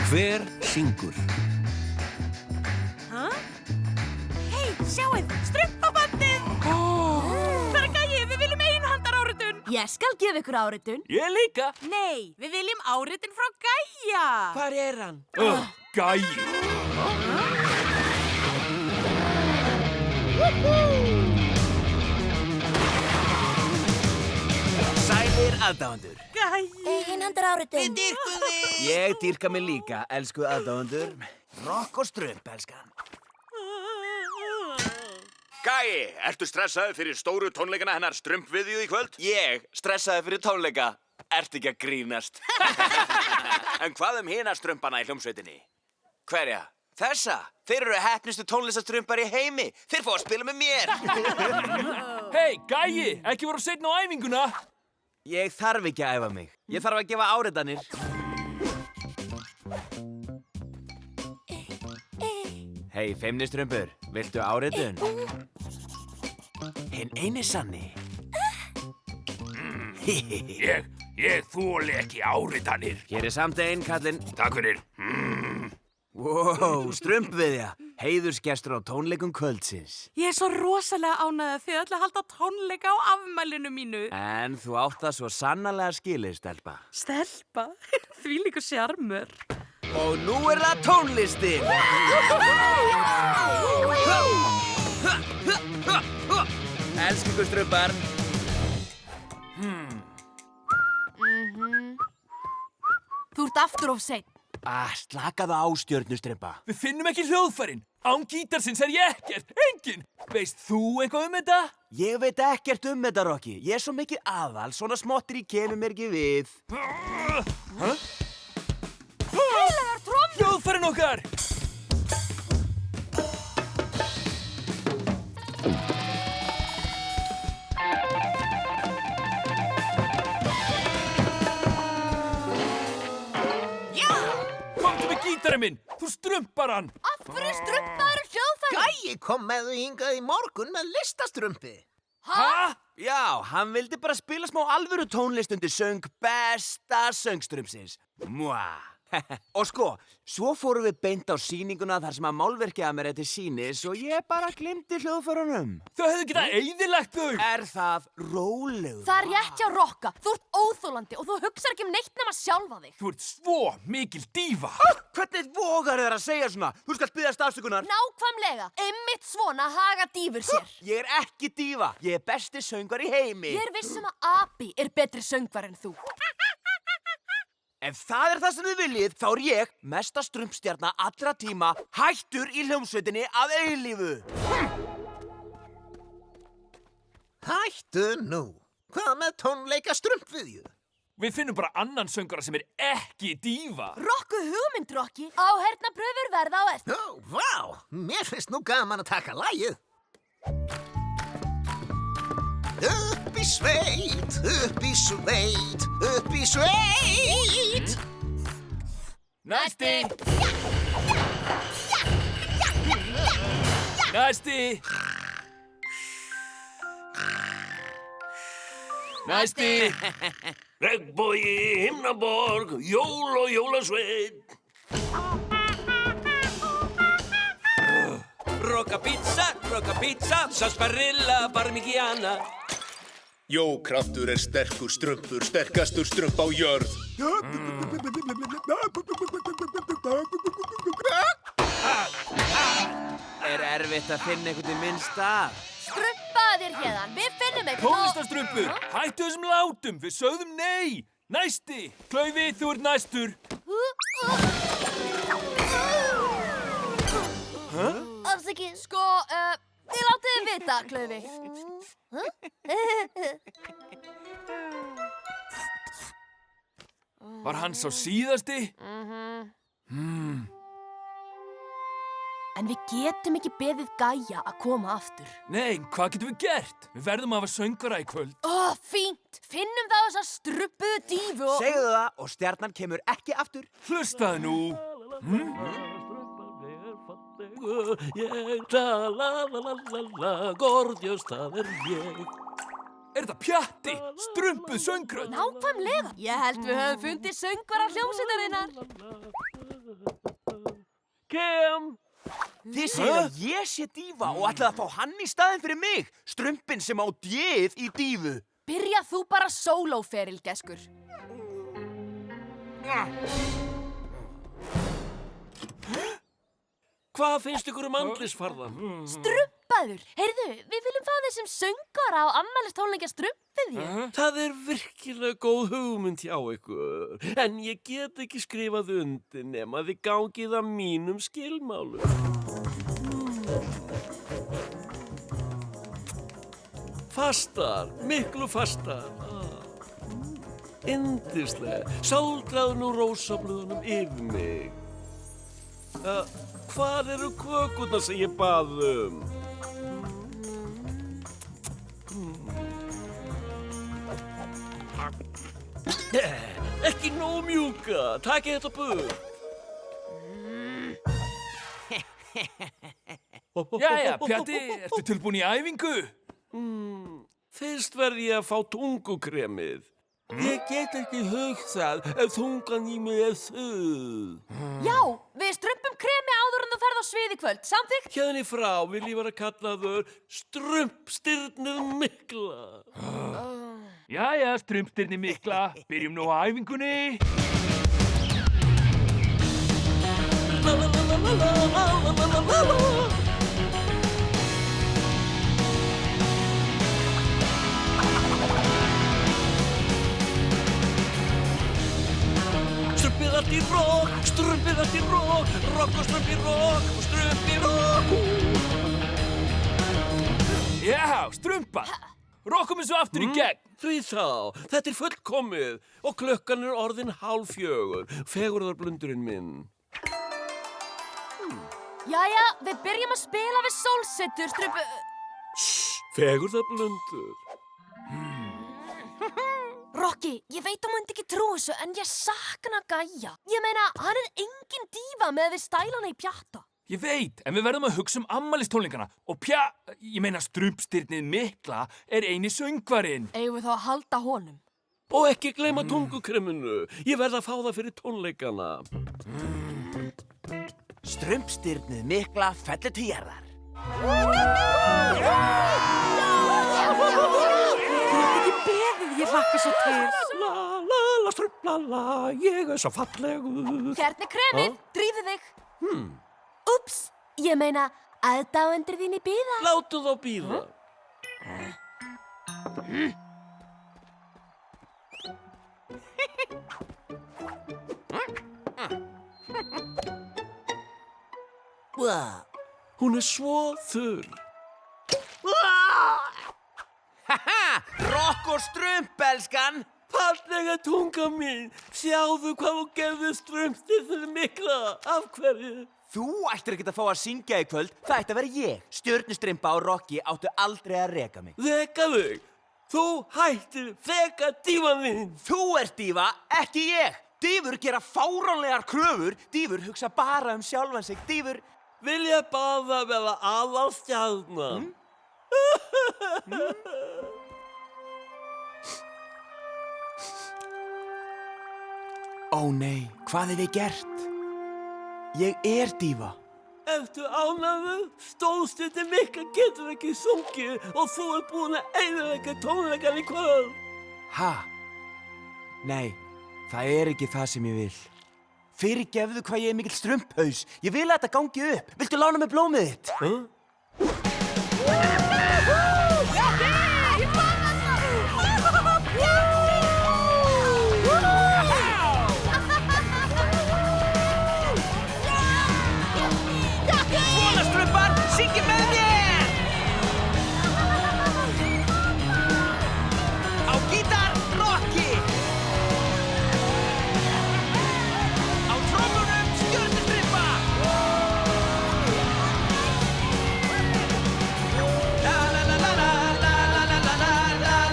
Hver syngur? Hei, sjáið, strumpabandið! Það er Gæi, við viljum einhandaráritun! Ég skal gefa ykkur áritun. Ég líka. Nei, við viljum áritun frá Gæja! Hvar er hann? Gæi. Sælir aðdáendur. Gæi! Einhandar áritun. Dýrkum þig! Ég dýrka mig líka, elsku aðdáendur. Rokk og strump, elskan. Gæi, ertu stressaður fyrir stóru tónleikana hennar strumpviðju í kvöld? Ég stressaði fyrir tónleika. Ertu ekki að grínast? En hvað hina strumpana í hljómsveitinni? Hverja? Þessa? Þeir eru heppnustu tónlistastrumpar í heimi. Þeir fá að spila með mér. Hei, Gæi, ekki voru seinna á æfinguna. Ég þarf ekki að æfa mig. Ég þarf að gefa áritanir. Hei, feimnistrumpur, viltu áritun? Hinn eini sanni. Ég þoli ekki áritanir. Hér er samt einn, kallinn. Takk fyrir. Wow, strumpviðja. Heiðursgestur á tónleikum kvöldsins. Ég er svo rosalega ánægð að þið ætla að halda tónleika á afmælinu mínu. En þú átt það svo sannarlega skilið, stelpa. Stelpa, þvílíkur sjarmur. Og nú er það tónlistin! Elsku ykkur strumpar. Þú ert aftur of seinn. Slakaðu á, stjörnustrumpa. Við finnum ekki hljóðfærin. Án gítarsins er ég ekkert. Enginn. Veist þú eitthvað þetta? Ég veit ekkert þetta, Rocky. Ég er svo mikið aðal, svona smottir í kemur mér ekki við. Heilagar trommur! Hljóðfærin okkar! Komdu með gítarinn minn! Þú strumpar hann! Af hverju strumpaður hljóðfæri? Gæi kom með þau hingað í morgun með listastrumpi. Hæ? Já, hann vildi bara spila smá alvöru tónlist undir söng besta söngstrumsins. Mwah! Og sko, svo fórum við beint á sýninguna þar sem að málverkið að mér er til sýnis og ég bara glimti hljóðfærunum. Þau hefðu getað eyðilagt þau! Er það rólegur? Það er rétt hjá Rokka. Þú ert óþolandi og þú hugsar ekki neitt nema sjálfa þig. Þú ert svo mikil dífa! Hvernig vogar þér að segja svona? Þú skalt biðjast afsökunar. Nákvæmlega. Einmitt svona haga dýfur sér. Ég er ekki dífa. Ég er besti söngvar í heimi. Ég er vissum að Abi er betri söngvar en þú. Ef það er það sem þið viljið, þá er ég, mesta strumpstjarna allra tíma, hættur í hljómsveitinni að eilífu. Hættu nú. Hvað með tónleika strumpviðju? Við finnum bara annan söngara sem er ekki dífa. Rokku hugmynd, Rokki. Áheyrnarprufur verða á eftir. Ó, vá, mér finnst nú gaman að taka lagið. Upp í sveit, upp í sveit, upp í sveit. Næsti! Næsti! Næsti! Regnbogi, himnaborg, jól og jólasveit. Rocca pizza, sarsaparilla, parmigiana. Jókraftur er sterkur strumpur, sterkastur strump á jörð. Er erfitt að finna einhvern í minn stað? Strumpaðu þér hérðan. Við finnum eitthvað. Tónlistarstrumpur, hættu þessum látum, við sögðum nei! Næsti! Klaufi, þú ert næstur. Afsakið, sko, þið látið þið vita, Klaufi. Var hann sá síðasti? En við getum ekki beðið Gæja að koma aftur. Nei, hvað getum við gert? Við verðum að hafa söngara í kvöld. Fínt. Finnum þá þessa struppuðu dífu og... Segðu það og stjarnan kemur ekki aftur. Hlustaðu nú. Ég la gorgeous, það er ég. Er þetta Pjatti? Strumpuð söngrödd? Nákvæmlega. Ég held við höfum fundið söngvara hljómsveitarinnar. kem. Þið segir að ég sé dífa og ætlaði að fá hann í staðinn fyrir mig, strumpinn sem á djöð í dífu. Byrja þú bara sólóferil, Geskur. Hvað finnst ykkur andlisfarðan? Strumpaður. Heyrðu, við viljum fá þig sem söngara á afmælistónleika Strumpviðju. Það er virkilega góð hugmynd hjá ykkur, en ég get ekki skrifað undir nema þið gangið að mínum skilmálum. Fastar, miklu fastar. Yndislega, sáldraðu nú rósablöðunum yfir mig. Hvar eru kökurnar sem ég bað um? Ekki nóg mjúka, takið þetta burt. Jæja, Pjatti, ertu tilbúin í æfingu? Fyrst verð ég að fá tungukremið. Ég get ekki hugsað ef tungan í mig er þurr. Já, við strumpum kremi áður en þú ferð á svið í kvöld. Samþykkt? Hérðan í frá vil ég vera kallaður strumpstirnið mikla. Jæja, strumpstirni mikla, byrjum nú á æfingunni. La la la la la la la la la la. Strumpið allt í rock, strumpið allt í rock, rock og strump í rock og strump í rock. Já, strumpa. Rokkum þessu aftur í gegn. Því þá, þetta er fullkomið og klukkan er orðin 3:30, fegurðarblundurinn minn. Jæja, við byrjum að spila við sólsetur, strumpu... Fegurðarblundur. Rokki, ég veit þú munt ekki trú þessu, en ég sakna Gæja. Ég meina, hann er engin dífa með við stælana í Pjatta. Ég veit, en við verðum að hugsa afmælistónleikana og ég meina strumpstirnið mikla er eini söngvarinn. Eigum við þá að halda honum? Og ekki gleyma tungukreminu. Ég verð að fá það fyrir tónleikana. Strumpstirnið mikla fellur til jarðar. Þú ert ekki beðið, ég hlakka svo til. La la la strump la la, ég er svo fallegur. Hérna er kremið, drífðu þig. Úps, ég meina, aðdáendur þín í bíða. Látu þá bíða. Hún er svo þurr. Haha, rokk og strump, elskan. Fallega tunga mín, sjáðu hvað þú gerði strumpstirnið mikla. Af hverju? Þú ættir ekkert að fá að syngja í kvöld, það ætti að vera ég. Stjörnustrimpa og Rokki áttu aldrei að reka mig. Veka þig. Þú hættir veka dívan þín. Þú ert dífa, ekki ég. Dífur gera fáránlegar kröfur. Dífur hugsa bara um sjálfan sig. Dífur... Vilja bara vera aðalstjarnan. Ó nei, hvað hef ég gert? Ég er dífa. Ertu ánægður? Stórstundin mikla getur ekki sungið og þú ert búin að eyðileggja tónleikann í kvöld. Ha? Nei, það er ekki það sem ég vil. Fyrirgefðu hvað ég er mikill strumphaus. Ég vil að þetta gangi upp. Viltu lána mig blómið þitt? Svona strumpar, syngið með mér! Á gítar, Rokki! Á trómunum, Stjörnustrimpa! La la la la la la la la la la la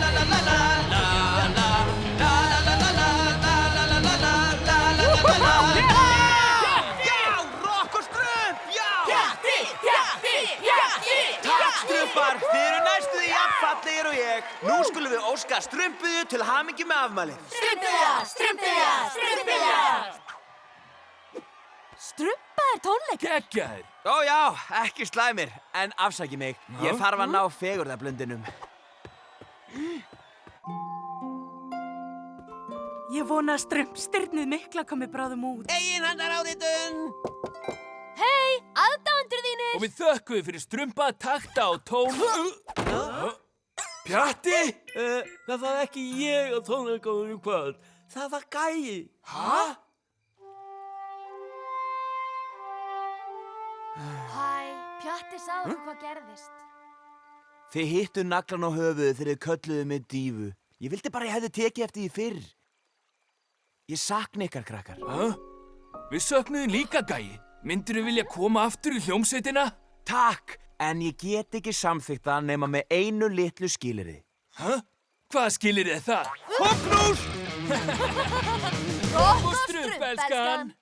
la la la la Þið eru næstuð jafnfallegir og ég. Nú skulum við óska Strumpiðju til hamingju með afmælið. Strumpviðja, Strumpviðja, Strumpviðja! Strumpaður Geggjaðir tónleikar. Geggjaðir. Ó já, ekki slæmir, en afsaki mig. Ég þarf að ná fegurðarblundinum. Ég vona að strumpstyrnið mikla komi bráðum út. Egin handar áritun! Hei, aðdáendur þínir. Og við þökkum fyrir strumpa, takta og tón. Pjatti? Það var ekki ég á tónleikunum í kvöld. Það var Gæi. Hæ? Hæ, Pjatti sagði hvað gerðist. Þið hittu naglan á höfuðu þegar þið kölluðu mig dífu. Ég vildi bara að ég hefði tekið eftir því fyrr. Ég sakna ykkar, krakkar. Hæ? Við söknuðum líka, Gæi. Myndirðu vilja koma aftur í hljómsveitina? Takk, en ég get ekki samþykkt það nema með einu litlu skilyrði. Hæ? Hvaða skilyrði er það? Hoppnús! Rokk Og strumpelskan.